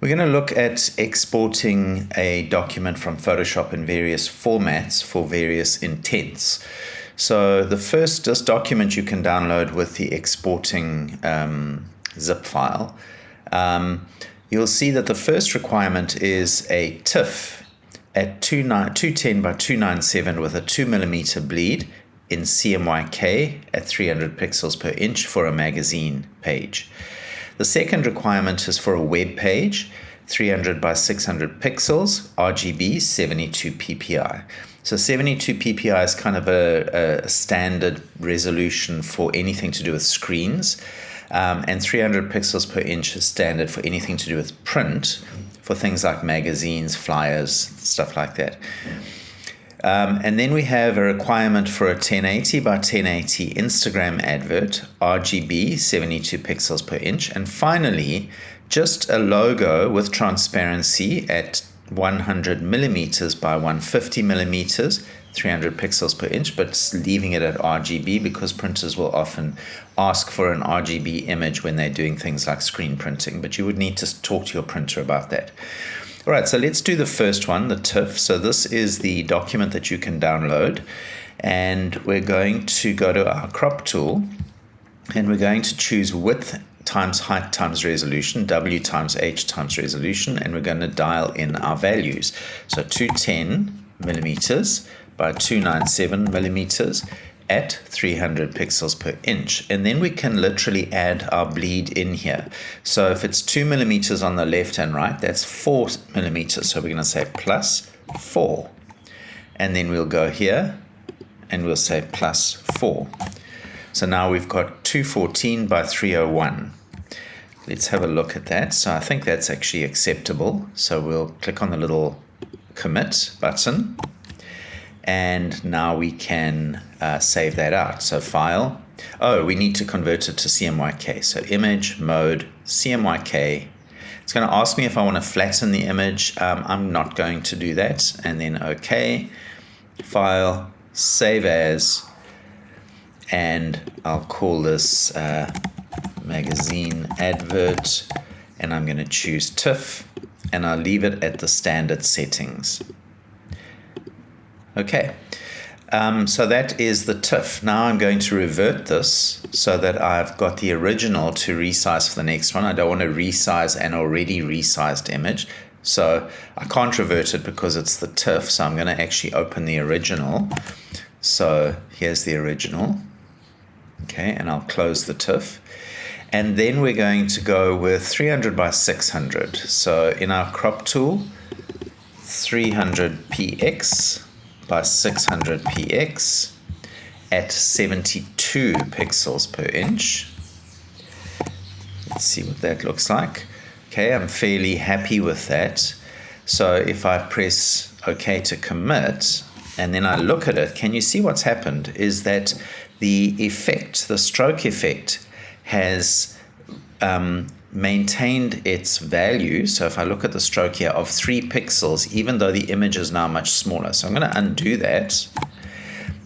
We're going to look at exporting a document from Photoshop in various formats for various intents. So this document you can download with the exporting zip file. You'll see that the first requirement is a TIFF at 210 by 297 with a 2mm bleed in CMYK at 300 pixels per inch for a magazine page. The second requirement is for a web page, 300 by 600 pixels, RGB, 72 ppi. So 72 ppi is kind of a standard resolution for anything to do with screens, and 300 pixels per inch is standard for anything to do with print, for things like magazines, flyers, stuff like that. And then we have a requirement for a 1080 by 1080 Instagram advert, RGB, 72 pixels per inch. And finally, just a logo with transparency at 100 millimeters by 150 millimeters, 300 pixels per inch, but leaving it at RGB because printers will often ask for an RGB image when they're doing things like screen printing, but you would need to talk to your printer about that. All right, so let's do the first one, the TIFF. So this is the document that you can download, and we're going to go to our crop tool, and we're going to choose width times height times resolution, W times H times resolution, and we're going to dial in our values. So 210 millimeters by 297 millimeters at 300 pixels per inch. And then we can literally add our bleed in here. So if it's 2 millimeters on the left and right, that's 4 millimeters. So we're going to say plus 4. And then we'll go here and we'll say plus 4. So now we've got 214 by 301. Let's have a look at that. So I think that's actually acceptable. So we'll click on the little commit button. And now we can save that out. So file. Oh, we need to convert it to CMYK. So image, mode, CMYK. It's going to ask me if I want to flatten the image. I'm not going to do that. And then OK. File, save as. And I'll call this magazine advert. And I'm going to choose TIFF. And I'll leave it at the standard settings. Okay, so that is the TIFF. Now I'm going to revert this so that I've got the original to resize for the next one. I don't want to resize an already resized image. So I can't revert it because it's the TIFF. So I'm going to actually open the original. So here's the original. Okay, and I'll close the TIFF. And then we're going to go with 300 by 600. So in our crop tool, 300px by 600px at 72 pixels per inch. Let's see what that looks like. Okay, I'm fairly happy with that. So if I press OK to commit, and then I look at it, can you see what's happened is that the effect, the stroke effect, has maintained its value. So if I look at the stroke here of 3 pixels, even though the image is now much smaller. So I'm going to undo that.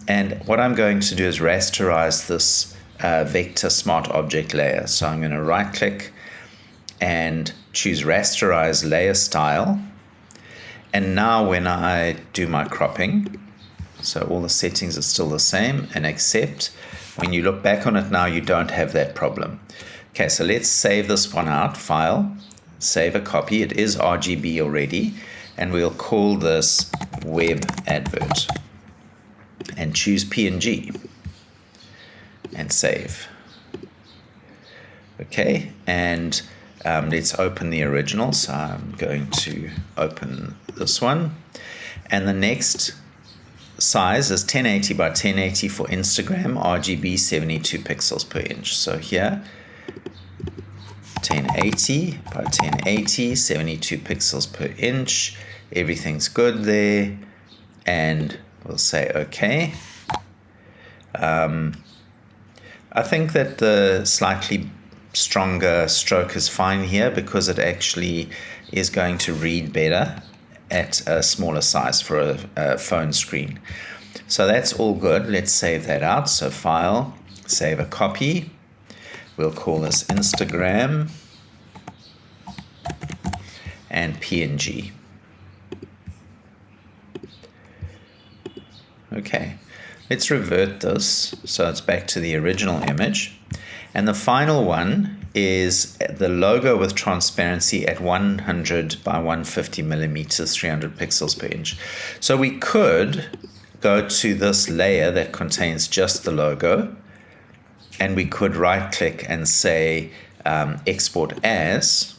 And what I'm going to do is rasterize this vector smart object layer. So I'm going to right click and choose rasterize layer style. And now when I do my cropping, so all the settings are still the same, and accept, when you look back on it now, you don't have that problem. Okay, so let's save this one out, file, save a copy. It is RGB already, and we'll call this web advert and choose PNG and save. Okay, and let's open the original. So I'm going to open this one, and the next size is 1080 by 1080 for Instagram, RGB, 72 pixels per inch. So here, 1080 by 1080, 72 pixels per inch. Everything's good there. And we'll say OK. I think that the slightly stronger stroke is fine here because it actually is going to read better at a smaller size for a phone screen. So that's all good. Let's save that out. So file, save a copy. We'll call this Instagram. and PNG. Okay, let's revert this so it's back to the original image. And the final one is the logo with transparency at 100 by 150 millimeters, 300 pixels per inch. So we could go to this layer that contains just the logo, and we could right click and say export as.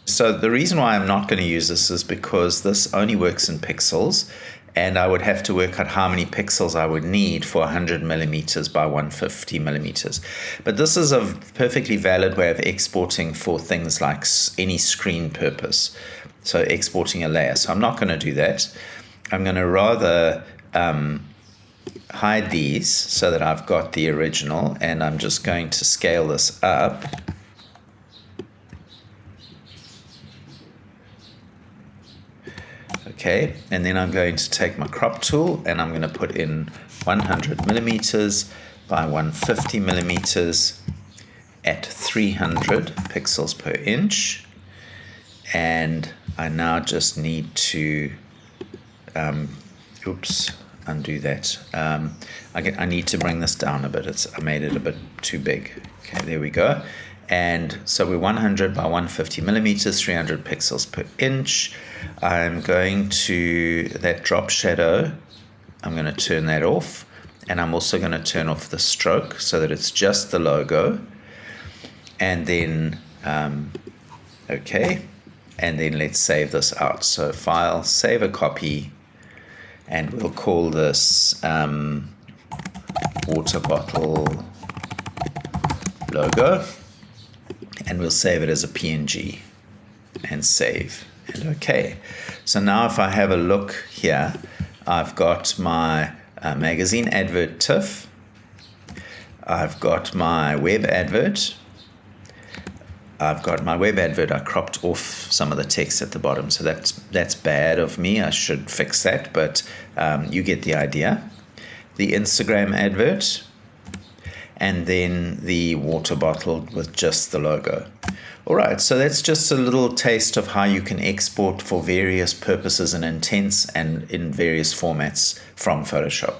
So the reason why I'm not going to use this is because this only works in pixels, and I would have to work out how many pixels I would need for 100 millimeters by 150 millimeters. But this is a perfectly valid way of exporting for things like any screen purpose. So exporting a layer. So I'm not going to do that. I'm going to rather hide these so that I've got the original, and I'm just going to scale this up. Okay, and then I'm going to take my crop tool and I'm going to put in 100 millimeters by 150 millimeters at 300 pixels per inch. And I now just need to, undo that. I need to bring this down a bit. I made it a bit too big. Okay, there we go. And so we're 100 by 150 millimeters, 300 pixels per inch. I'm going to, that drop shadow, I'm going to turn that off. And I'm also going to turn off the stroke so that it's just the logo. And then, okay. And then let's save this out. So file, save a copy, and we'll call this water bottle logo. And we'll save it as a PNG and save and okay. So now if I have a look here, I've got my magazine advert TIFF. I've got my web advert. I've got my web advert. I cropped off some of the text at the bottom. So that's bad of me. I should fix that, but you get the idea. The Instagram advert, and then the water bottle with just the logo. All right, so that's just a little taste of how you can export for various purposes and intents and in various formats from Photoshop.